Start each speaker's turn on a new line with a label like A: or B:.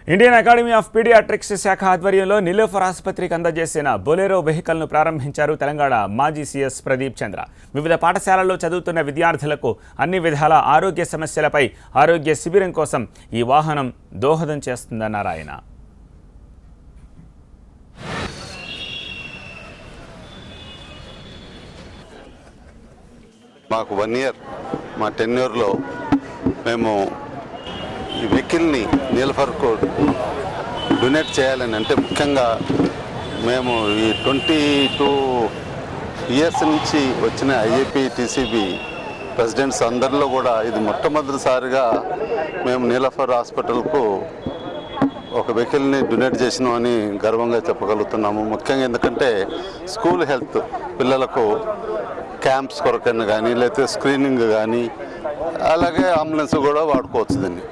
A: Indian academy of paediatrics శాఖ ఆధ్వర్యంలో నిలోఫర్ ఆసుపత్రికి అందజేసిన బొలెరో వెహికల్ను ప్రారంభించారు తెలంగాణ మాజీ సీఎస్ ప్రదీప్ చంద్ర. వివిధ పాఠశాలల్లో చదువుతున్న విద్యార్థులకు అన్ని విధాల ఆరోగ్య సమస్యలపై ఆరోగ్య శిబిరం కోసం ఈ వాహనం దోహదం చేస్తుందన్నారు ఆయన.
B: మాకు 1 ఇయర్ మా టెన్యూర్లో మేము ఈ వెహికల్ని నీలఫర్కు డొనేట్ చేయాలని, అంటే ముఖ్యంగా మేము ఈ 22 ఇయర్స్ నుంచి వచ్చిన ఐఏపీ టీసీబీ ప్రెసిడెంట్స్ అందరిలో కూడా ఇది మొట్టమొదటిసారిగా మేము నీలఫర్ హాస్పిటల్కు ఒక వెహికల్ని డొనేట్ చేసినామని గర్వంగా చెప్పగలుగుతున్నాము. ముఖ్యంగా ఎందుకంటే స్కూల్ హెల్త్ పిల్లలకు క్యాంప్స్ కొరకైనా కానీ, లేకపోతే స్క్రీనింగ్ కానీ, అలాగే అంబులెన్స్ కూడా వాడుకోవచ్చు దీన్ని.